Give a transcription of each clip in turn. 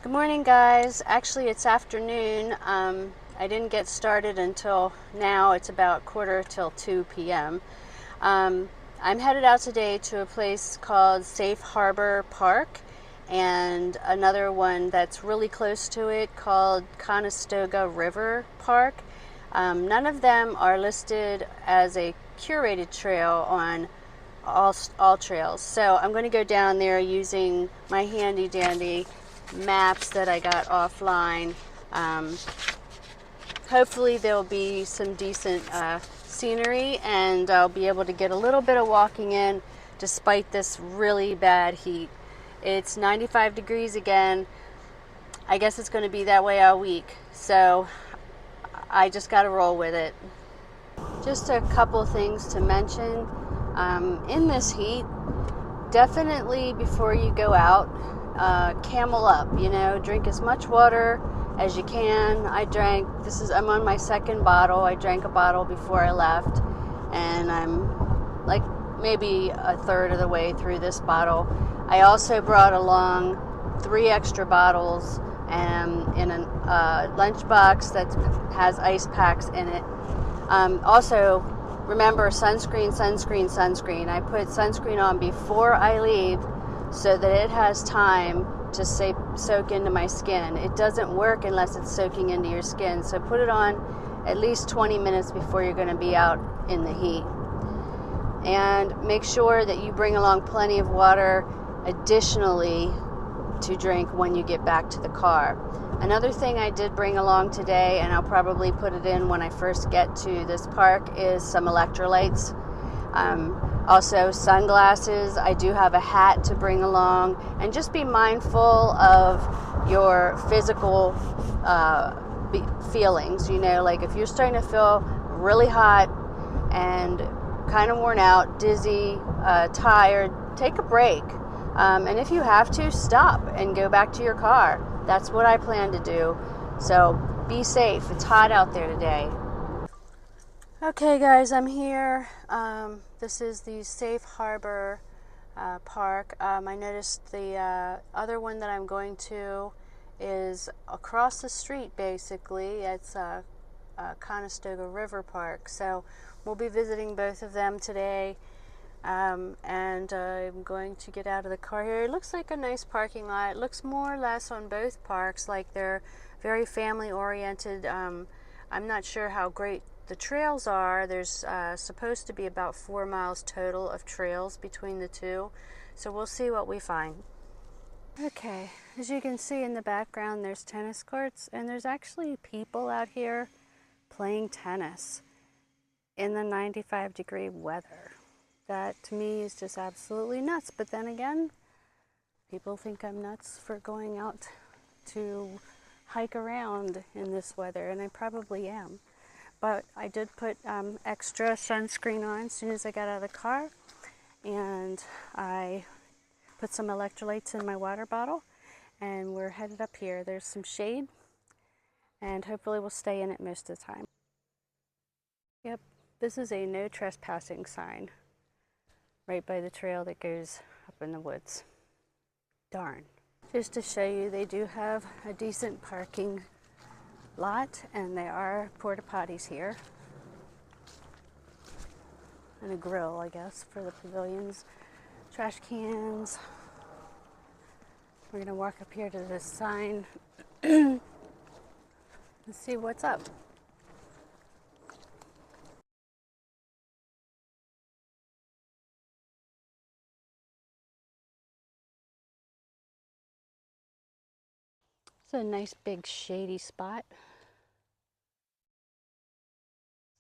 Good morning, guys. Actually, it's afternoon. I didn't get started until now. It's about quarter till 2 p.m. I'm headed out today to a place called Safe Harbor Park and another one that's really close to it called Conestoga River Park. None of them are listed as a curated trail on all trails. So I'm going to go down there using my handy dandy maps that I got offline. Hopefully there'll be some decent scenery and I'll be able to get a little bit of walking in despite this really bad heat. It's 95 degrees again. I guess it's going to be that way all week. So I just got to roll with it. Just a couple things to mention. In this heat, definitely before you go out, camel up, drink as much water as you can. I'm on my second bottle. I drank a bottle before I left, and I'm like maybe a third of the way through this bottle. I also brought along 3 extra bottles in a lunchbox that has ice packs in it. Also, remember sunscreen. I put sunscreen on before I leave so that it has time to soak into my skin. It doesn't work unless it's soaking into your skin. So put it on at least 20 minutes before you're going to be out in the heat. And make sure that you bring along plenty of water additionally to drink when you get back to the car. Another thing I did bring along today, and I'll probably put it in when I first get to this park, is some electrolytes. Also sunglasses. I do have a hat to bring along, and just be mindful of your physical feelings. Like if you're starting to feel really hot and kind of worn out, dizzy, tired, take a break. And if you have to, stop and go back to your car. That's what I plan to do. So be safe. It's hot out there today. Okay, guys, I'm here. This is the Safe Harbor Park. I noticed the other one that I'm going to is across the street, basically. It's Conestoga River Park. So we'll be visiting both of them today. And I'm going to get out of the car here. It looks like a nice parking lot. It looks more or less on both parks like they're very family oriented. I'm not sure how great the trails are. There's supposed to be about 4 miles total of trails between the two, so we'll see what we find. Okay, as you can see in the background, there's tennis courts, and there's actually people out here playing tennis in the 95-degree weather. That to me is just absolutely nuts. But then again, people think I'm nuts for going out to hike around in this weather, and I probably am. But I did put extra sunscreen on as soon as I got out of the car, and I put some electrolytes in my water bottle, and we're headed up here. There's some shade, and hopefully we'll stay in it most of the time. Yep, this is a no trespassing sign right by the trail that goes up in the woods. Darn. Just to show you, they do have a decent parking lot, and there are porta potties here. And a grill, I guess, for the pavilions. Trash cans. We're gonna walk up here to this sign and see what's up. It's a nice big shady spot.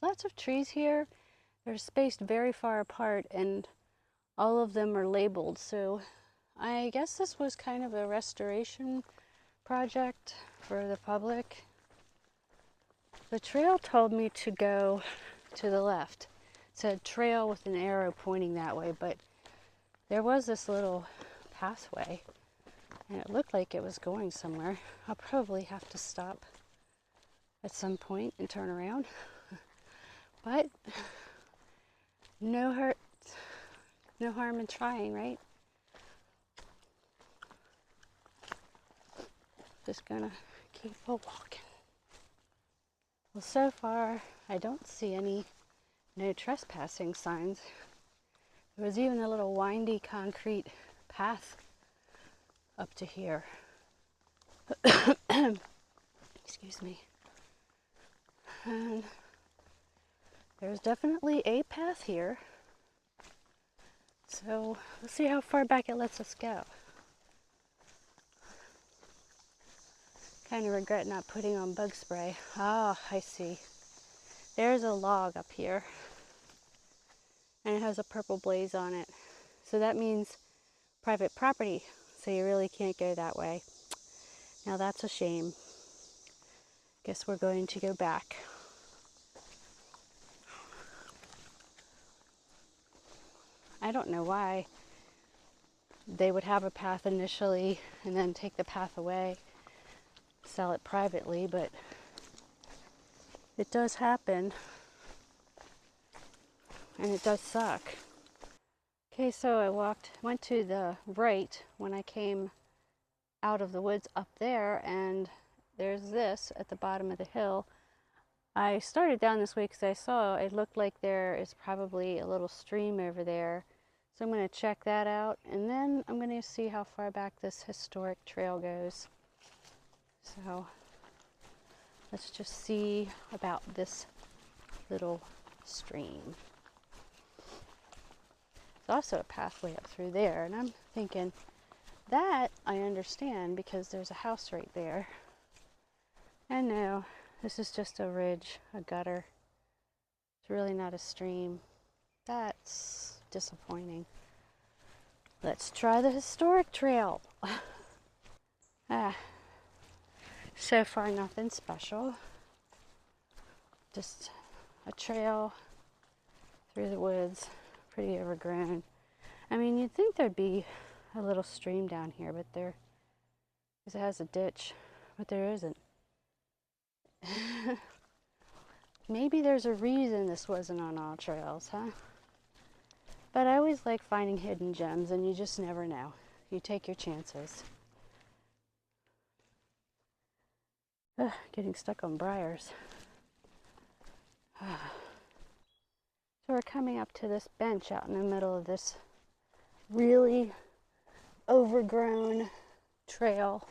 Lots of trees here. They're spaced very far apart, and all of them are labeled. So I guess this was kind of a restoration project for the public. The trail told me to go to the left. It said trail with an arrow pointing that way, but there was this little pathway, and it looked like it was going somewhere. I'll probably have to stop at some point and turn around. But no harm in trying, right? Just gonna keep a walking. Well, so far I don't see any no trespassing signs. There was even a little windy concrete path up to here. Excuse me. And there's definitely a path here. So let's see how far back it lets us go. Kind of regret not putting on bug spray. Ah, I see. There's a log up here. And it has a purple blaze on it. So that means private property. So you really can't go that way. Now that's a shame. Guess we're going to go back. I don't know why they would have a path initially and then take the path away, sell it privately, but it does happen and it does suck. Okay, so I went to the right when I came out of the woods up there, and there's this at the bottom of the hill. I started down this way because I saw it looked like there is probably a little stream over there. So I'm going to check that out, and then I'm going to see how far back this historic trail goes. So let's just see about this little stream. There's also a pathway up through there, and I'm thinking that I understand because there's a house right there. And no, this is just a ridge, a gutter. It's really not a stream. That's disappointing. Let's try the historic trail. So far nothing special. Just a trail through the woods, pretty overgrown. I mean, you'd think there'd be a little stream down here, but because it has a ditch, but there isn't. Maybe there's a reason this wasn't on all trails, huh? But I always like finding hidden gems, and you just never know. You take your chances. Ugh, getting stuck on briars. So we're coming up to this bench out in the middle of this really overgrown trail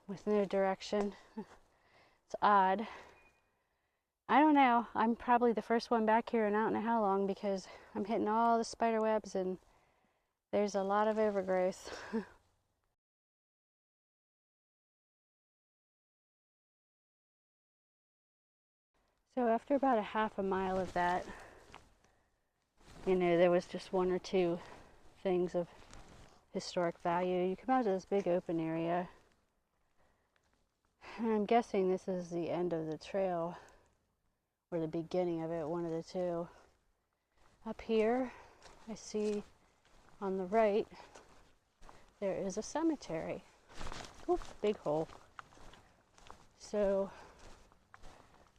with no direction. It's odd. I don't know. I'm probably the first one back here in I don't know how long because I'm hitting all the spider webs and there's a lot of overgrowth. So after about a half a mile of that, there was just one or two things of historic value. You come out to this big open area, and I'm guessing this is the end of the trail or the beginning of it, one of the two. Up here, I see on the right, there is a cemetery. Oop, big hole. So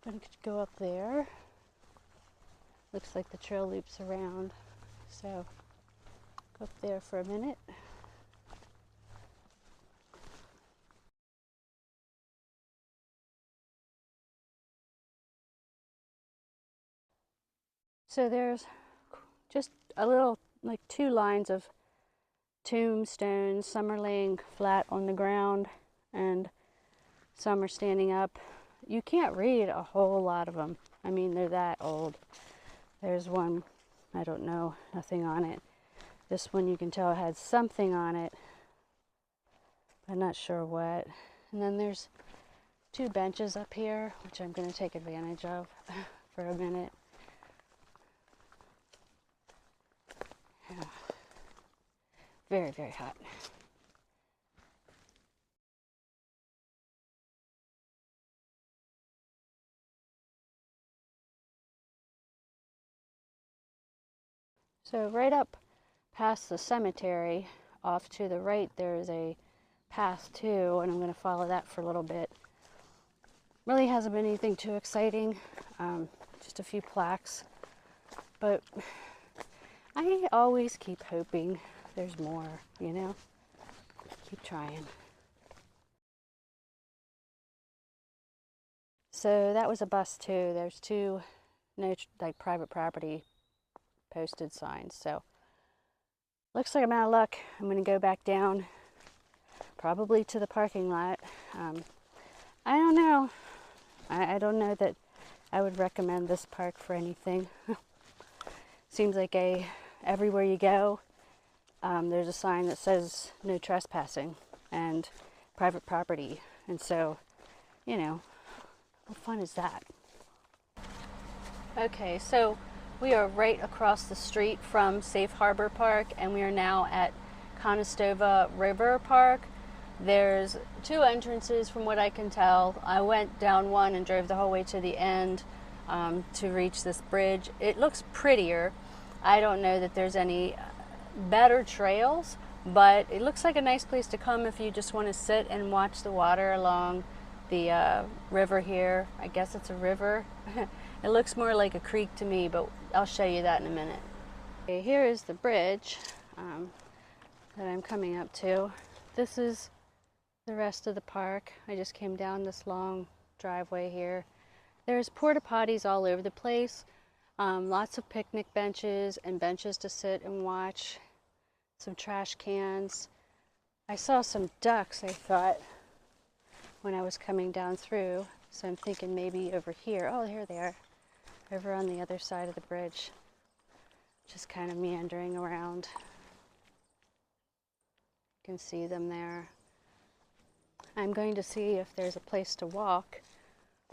I'm going to go up there. Looks like the trail loops around. So go up there for a minute. So there's just a little, like 2 lines of tombstones. Some are laying flat on the ground and some are standing up. You can't read a whole lot of them. I mean, they're that old. There's one, I don't know, nothing on it. This one you can tell had something on it. I'm not sure what. And then there's 2 benches up here, which I'm going to take advantage of for a minute. Yeah. Very, very hot. So right up past the cemetery, off to the right, there is a path too, and I'm going to follow that for a little bit. Really hasn't been anything too exciting, just a few plaques, but I always keep hoping there's more, Keep trying. So that was a bust too. There's two no like private property posted signs. So looks like I'm out of luck. I'm going to go back down, probably to the parking lot. I don't know. I don't know that I would recommend this park for anything. Seems like everywhere you go, there's a sign that says no trespassing and private property. And so, you know, what fun is that? Okay, so we are right across the street from Safe Harbor Park, and we are now at Conestoga River Park. There's two entrances from what I can tell. I went down one and drove the whole way to the end to reach this bridge. It looks prettier. I don't know that there's any better trails, but it looks like a nice place to come if you just want to sit and watch the water along the river here. I guess it's a river. It looks more like a creek to me, but I'll show you that in a minute. Okay, here is the bridge that I'm coming up to. This is the rest of the park. I just came down this long driveway here. There's porta potties all over the place. Lots of picnic benches and benches to sit and watch. Some trash cans. I saw some ducks, I thought, when I was coming down through. So I'm thinking maybe over here. Oh, here they are. Over on the other side of the bridge. Just kind of meandering around. You can see them there. I'm going to see if there's a place to walk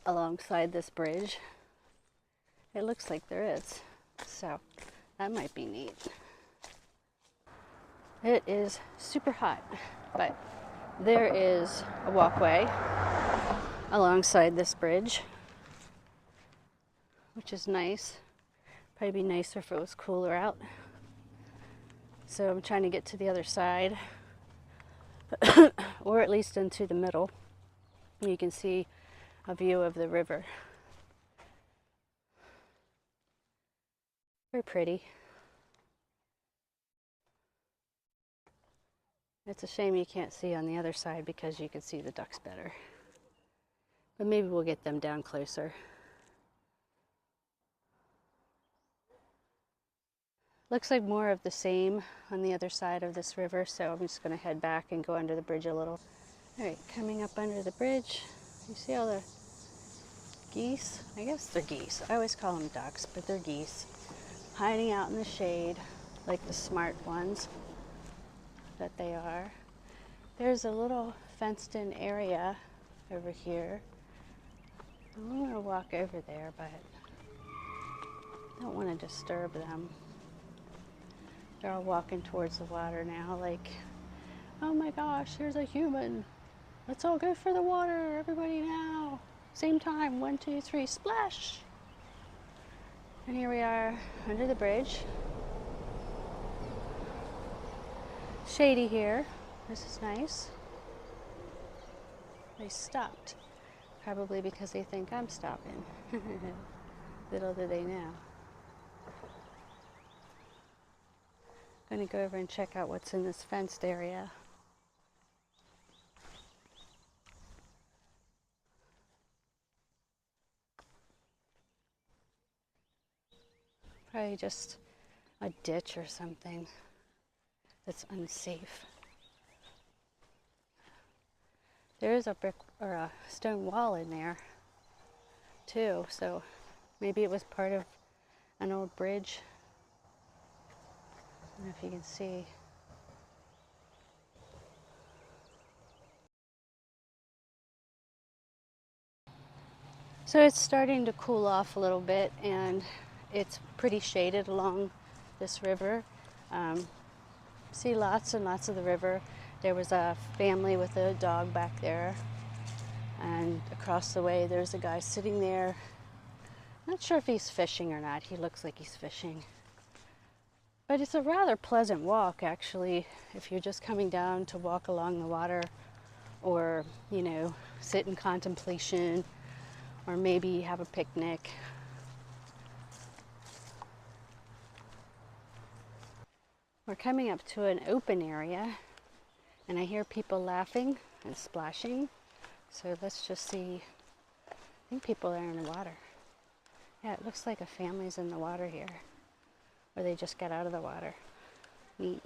alongside this bridge. It looks like there is. So that might be neat. It is super hot, but there is a walkway alongside this bridge, which is nice. Probably be nicer if it was cooler out. So I'm trying to get to the other side, or at least into the middle. You can see a view of the river. Very pretty. It's a shame you can't see on the other side because you can see the ducks better. But maybe we'll get them down closer. Looks like more of the same on the other side of this river, so I'm just going to head back and go under the bridge a little. All right, coming up under the bridge, you see all the geese? I guess they're geese. I always call them ducks, but they're geese. Hiding out in the shade, like the smart ones that they are. There's a little fenced-in area over here. I'm going to walk over there, but I don't want to disturb them. They're all walking towards the water now, like, oh my gosh, there's a human. Let's all go for the water, everybody now. Same time, 1, 2, 3, splash. And here we are under the bridge. Shady here. This is nice. They stopped, probably because they think I'm stopping. Little do they know. I'm going to go over and check out what's in this fenced area. Probably just a ditch or something that's unsafe. There is a brick or a stone wall in there too, so maybe it was part of an old bridge. I don't know if you can see. So it's starting to cool off a little bit, and it's pretty shaded along this river. See lots and lots of the river. There was a family with a dog back there, and across the way there's a guy sitting there. Not sure if he's fishing or not. He looks like he's fishing. But it's a rather pleasant walk, actually, if you're just coming down to walk along the water, or, you know, sit in contemplation, or maybe have a picnic. We're coming up to an open area, and I hear people laughing and splashing. So let's just see I think people are in the water. Yeah, it looks like a family's in the water here. Or they just got out of the water. Neat.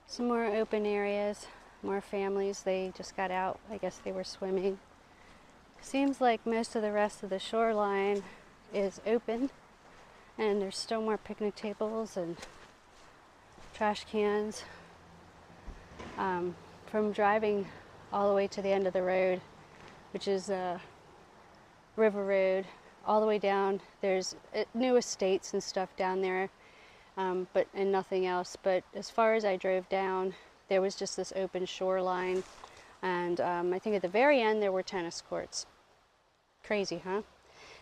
Some more open areas, more families. They just got out. I guess they were swimming. Seems like most of the rest of the shoreline is open, and there's still more picnic tables and trash cans. From driving all the way to the end of the road, which is River Road, all the way down, there's new estates and stuff down there, and nothing else. But as far as I drove down, there was just this open shoreline, and I think at the very end there were tennis courts. Crazy, huh?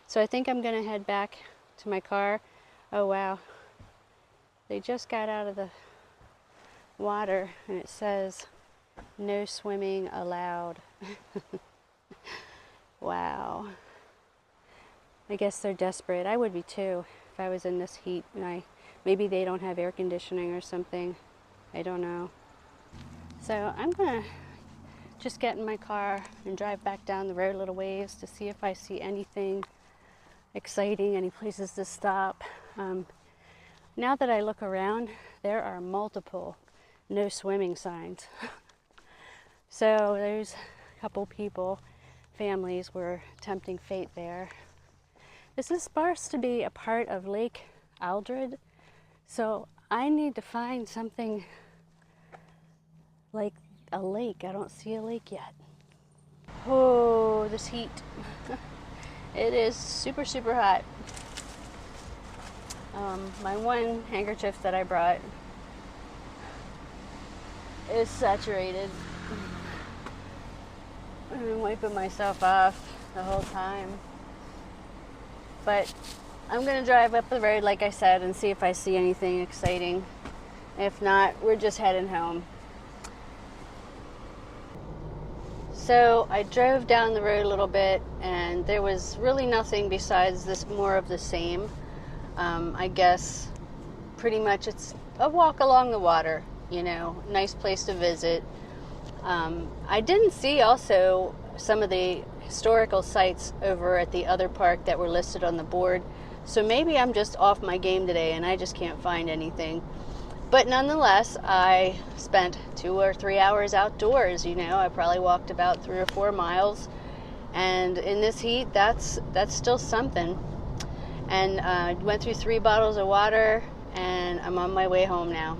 So I think I'm gonna head back to my car. Oh wow, they just got out of the water and it says no swimming allowed. Wow. I guess they're desperate. I would be too if I was in this heat, and maybe they don't have air conditioning or something. I don't know. So I'm gonna just get in my car and drive back down the road a little ways to see if I see anything exciting, any places to stop. Now that I look around, there are multiple no swimming signs. So there's a couple people, families were tempting fate there. This is supposed to be a part of Lake Aldred, so I need to find something like a lake. I don't see a lake yet. Oh, this heat. It is super, super hot. My one handkerchief that I brought is saturated. I've been wiping myself off the whole time. But I'm gonna drive up the road, like I said, and see if I see anything exciting. If not, we're just heading home. So I drove down the road a little bit, and there was really nothing besides this more of the same. I guess pretty much it's a walk along the water, you know, nice place to visit. I didn't see also some of the historical sites over at the other park that were listed on the board. So maybe I'm just off my game today and I just can't find anything. But nonetheless, I spent 2 or 3 hours outdoors. You know, I probably walked about 3 or 4 miles. And in this heat, that's still something. And went through 3 bottles of water, and I'm on my way home now.